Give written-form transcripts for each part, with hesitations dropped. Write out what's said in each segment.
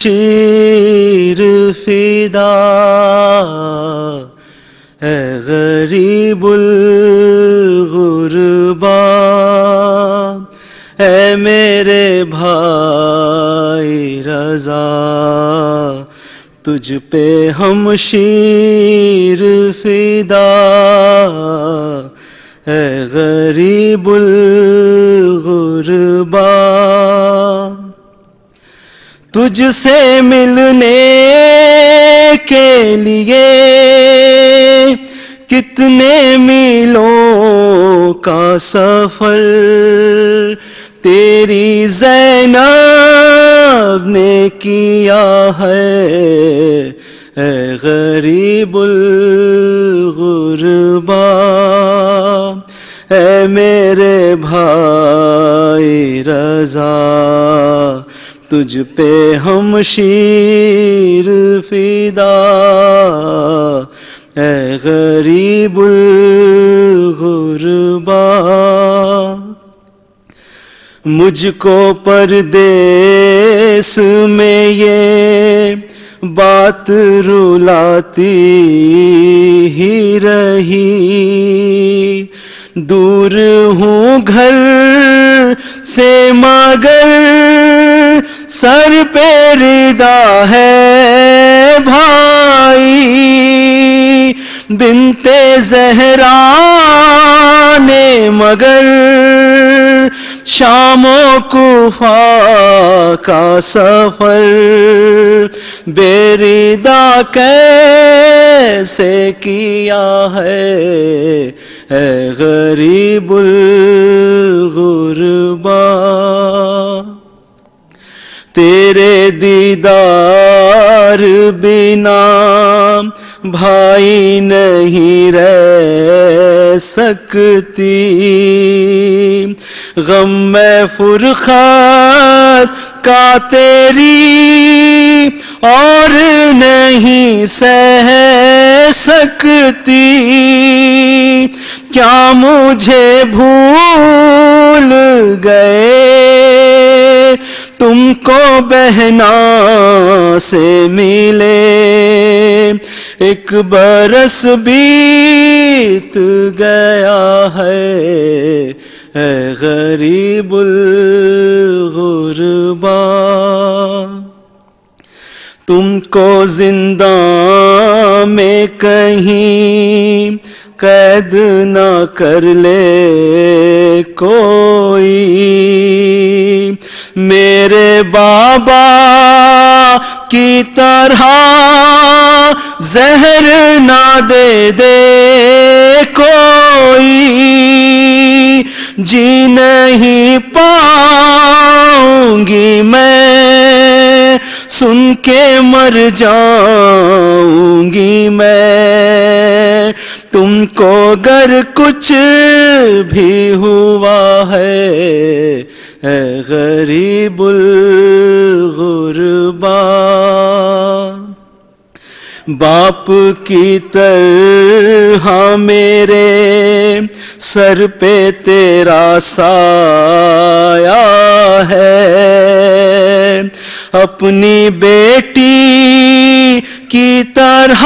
شیر فدا اے غریب الغربا، اے میرے بھائی رضا، تجھ پہ ہم شیر فدا، اے غریب الغربا۔ تجھ سے ملنے کے لیے کتنے میلوں کا سفر تیری زینب نے کیا ہے، اے غریب الغربا، اے میرے بھائی رضا، تجھ پہ ہم شیر فدا، اے غریب الغربا۔ مجھ کو پردیس میں یہ بات رلاتی ہی رہی، دور ہوں گھر سے مگر سر پہ ردا ہے بھائی، بنت زہرا نے مگر شام و کوفہ کا سفر بے ردا کیسے کیا ہے، اے غریب الغربا۔ تیرے دیدار بنا بھائی نہیں رہ سکتی، غم میں فرقت کا تیری اور نہیں سہ سکتی، کیا مجھے بھول گئے تم کو بہنا سے ملے، ایک برس بیت گیا ہے، اے غریب الغربا۔ تم کو زندہ میں کہیں قید نہ کر لے کوئی، میرے بابا کی طرح زہر نہ دے دے کوئی، جی نہیں پاؤں گی میں سن کے مر جاؤں گی میں، تم کو گر کچھ بھی ہوا ہے، اے غریب الغربا۔ باپ کی طرح میرے سر پہ تیرا سایہ ہے، اپنی بیٹی کی طرح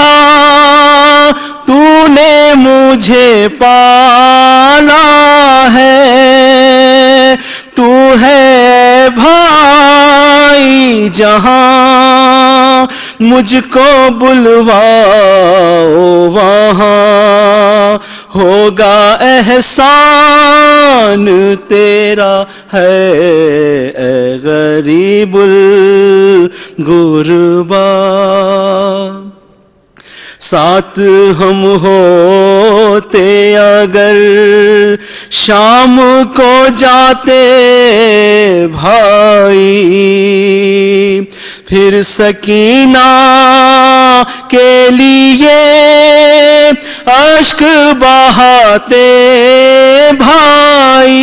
تو نے مجھے پالا ہے، تو ہے بھائی جہاں مجھ کو بلواؤ وہاں ہوگا احسان تیرا ہے، اے غریب الغربا۔ ساتھ ہم ہوتے اگر شام کو جاتے بھائی، پھر سکینہ کے لیے اشک بہاتے بھائی،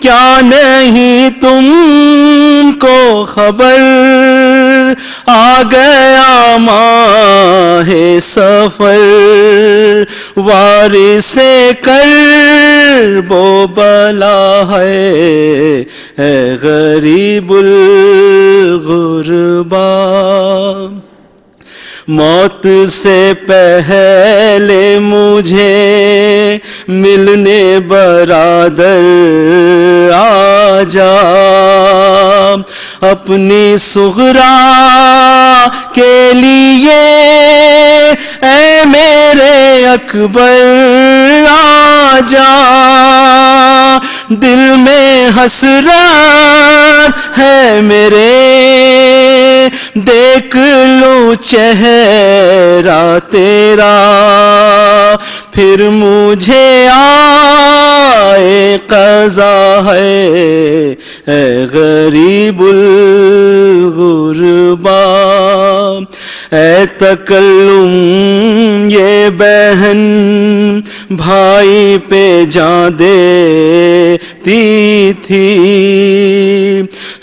کیا نہیں تم کو خبر آ گیا ماہ سفر، وارث کرب و بلا ہے، اے غریب الغربا۔ غربا موت سے پہلے مجھے ملنے برادر آ جا اپنی صغرا کے لیے اے میرے اکبر آ جا دل میں حسرت ہے میرے دیکھ لوں چہرہ تیرا پھر مجھے آئے قضا ہے اے غریب الغربا اے تکلم یہ بہن بھائی پہ جان دیتی تھی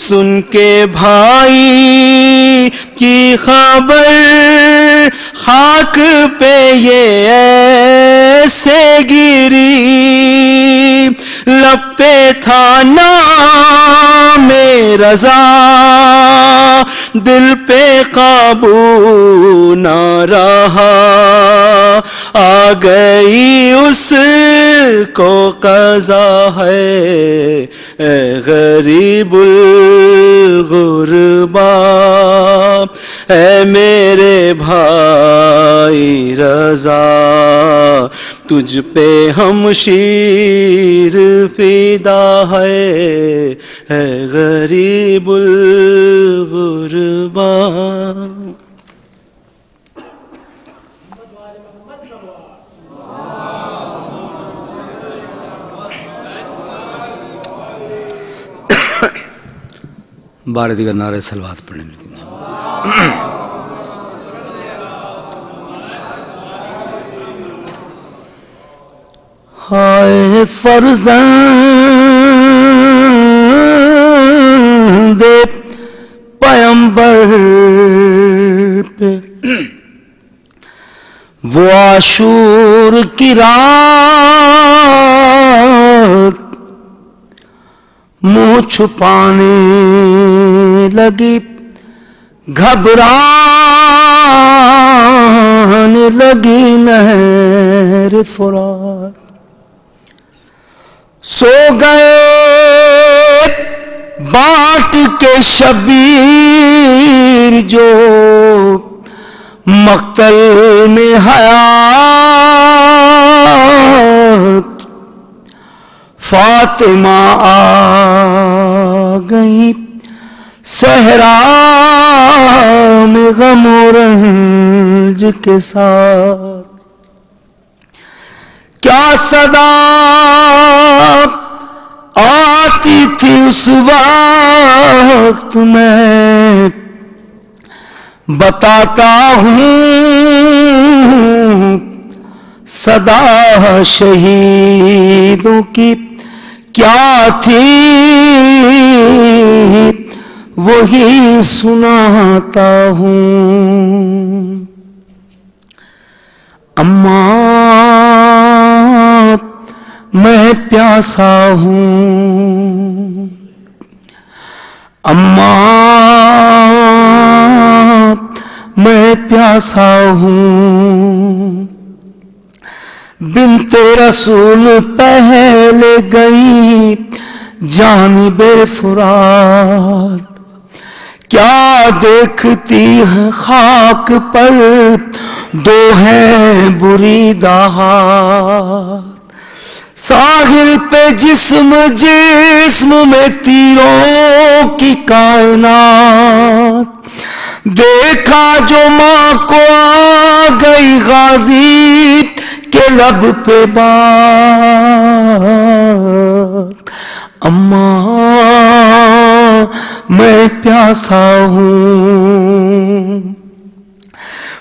سن کے بھائی کی خبر خاک پہ یہ ایسے گری لب پہ تھا نام رضا دل پہ قابو نہ رہا آ گئی اس کو قضا ہے اے غریب الغربا اے میرے بھائی رضا تجھ پہ ہم شیر فدا ہے اے غریب الغربا بار دیگر نعرے صلوات پڑھنے ملتی ہیں ہائے فرزند پیمبر پہ وہ عاشور کی رات منہ چھپانے لگی گھبرانے لگی نہر فرات سو گئے بانٹ کے شبیر جو مقتل میں حیات فاطمہ آ گئی صحرا میں غم و رنج کے ساتھ کیا صدا آتی تھی اس وقت میں بتاتا ہوں صدا شہیدوں کی کیا تھی وہی سناتا ہوں اماں میں پیاسا ہوں اماں میں پیاسا ہوں بنت رسول پہلے گئی جانب فرات کیا دیکھتی ہے خاک پر دو ہیں بری دہات ساحل پہ جسم جسم میں تیروں کی کائنات دیکھا جو ماں کو آ گئی غازی کے لب پہ بات اماں میں پیاسا ہوں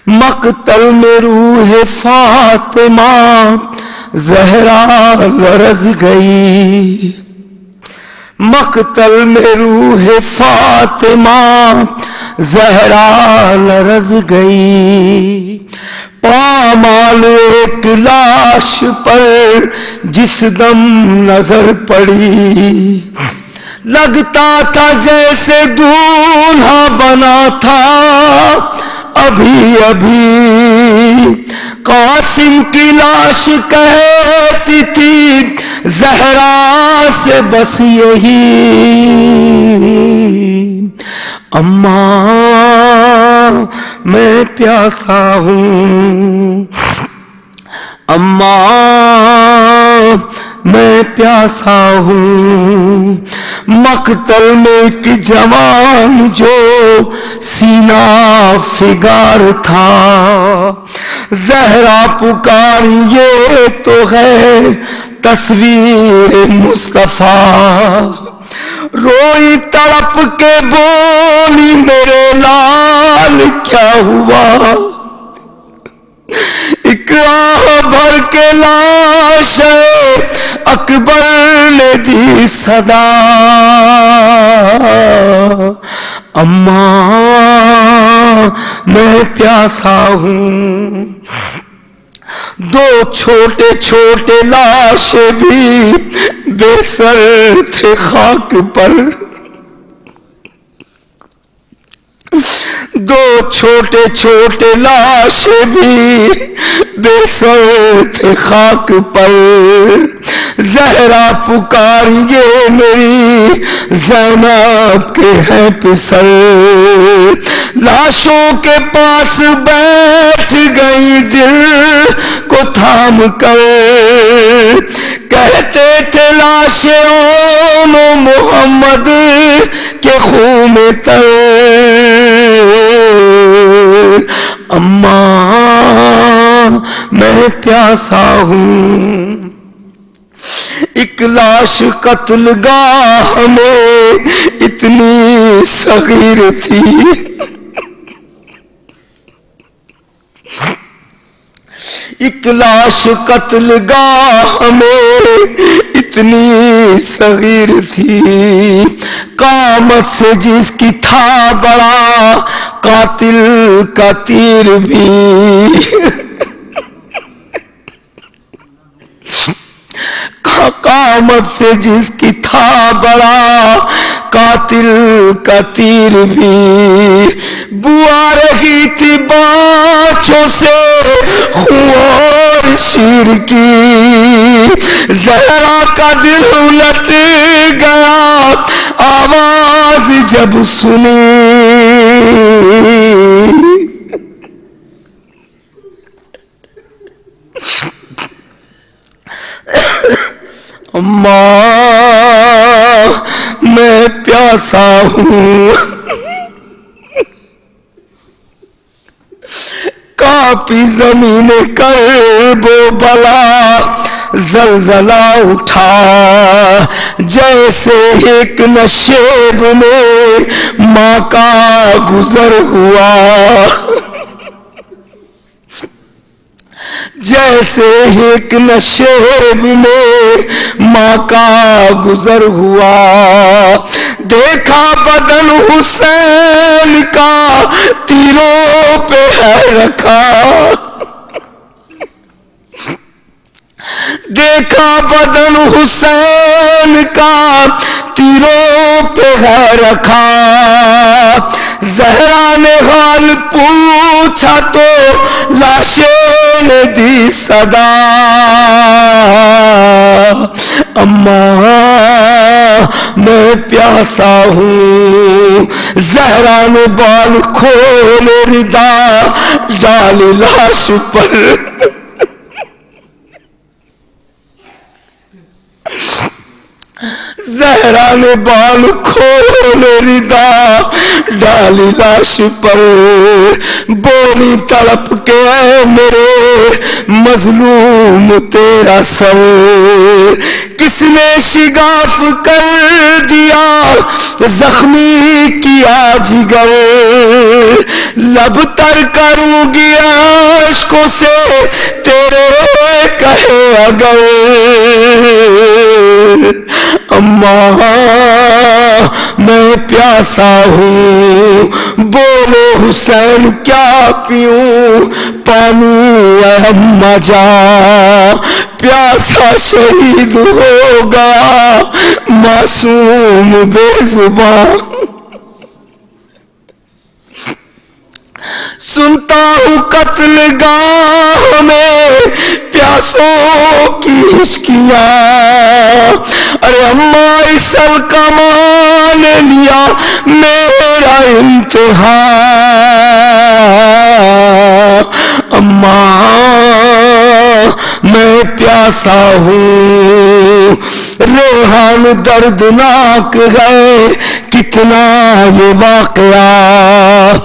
مقتل میں روح فاطمہ زہرا لرز گئی مقتل میں روح فاطمہ زہرا لرز گئی پامال ایک لاش پر جس دم نظر پڑی لگتا تھا جیسے دولہا بنا تھا ابھی ابھی، قاسم کی لاش کہتی تھی زہرا سے بس یہی، اماں میں پیاسا ہوں، اماں میں پیاسا ہوں، مقتل میں ایک جوان جو سینہ فگار تھا، زہرا پکار یہ تو ہے تصویر مصطفیٰ، روئی تڑپ کے بولی میرے لال کیا ہوا، ایک آہ بھر کے لاش اکبر نے دی صدا، اماں میں پیاسا ہوں، دو چھوٹے چھوٹے لاش بھی بے سر تھے خاک پر، دو چھوٹے چھوٹے لاش بھی بے سر تھے خاک پر، زہرا پکاریے میری زینب کے ہیں پسر، لاشوں کے پاس بیٹھ گئی دل کو تھام کر، کہتے تھے لاشیں اون محمد کے خون میں تر، اماں میں پیاسا ہوں، ایک لاش قتل گاہ میں اتنی صغیر تھی، ایک لاش قتل گاہ میں اتنی صغیر تھی، قامت سے جس کی تھا بڑا قاتل کا تیر بھی، قامت سے جس کی تھا بڑا قاتل کا تیر بھی، بوا رہی تھی بانچوں سے خون شیر کی، زہرا کا دل الٹ گیا آواز جب سنی، اماں میں پیاسا ہوں، کاپی زمین کرب و بلا، زلزلہ اٹھا جیسے ایک نشیب میں ماں کا گزر ہوا، جیسے ایک نشیب میں ماں کا گزر ہوا، دیکھا بدن حسین کا تیروں پہ ہے رکھا، دیکھا بدن حسین کا تیروں پہ ہے رکھا، زہرا نے حال پوچھا تو لاشیں نے دی صدا، اماں میں پیاسا ہوں، زہرا نے بال کھول ردا ڈالی لاش پر، زہرا نے بال کھول ردا ڈالی لاش پر، بولی تڑپ کے اے میرے مظلوم تیرا سر، کس نے شگاف کر دیا زخمی کیا جگر، لب تر کروں گی عشقوں سے تیرے کہے اگر، اماں میں پیاسا ہوں، بولو حسین کیا پیوں پانی اے اماں جان، پیاسا شہید ہو گیا معصوم بے زبان، سنتا ہوں قتل گاہ میں پیاسوں کی ہچکیاں، ارے اماں عیسل کا مان لیا میرا امتحان، اماں میں پیاسا ہوں، ریحان دردناک ہے کتنا یہ واقعہ،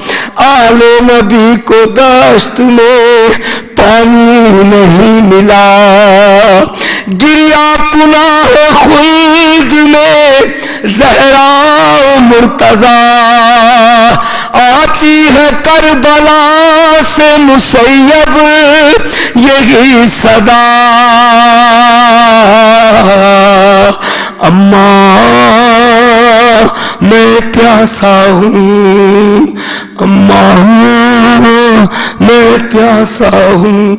آل نبی کو دشت میں پانی نہیں ملا، گریا پناہ خلد میں زہرا مرتضی، آتی ہے کربلا سے مسیب یہی صدا، اماں میں پیاسا ہوں، اماں میں پیاسا ہوں۔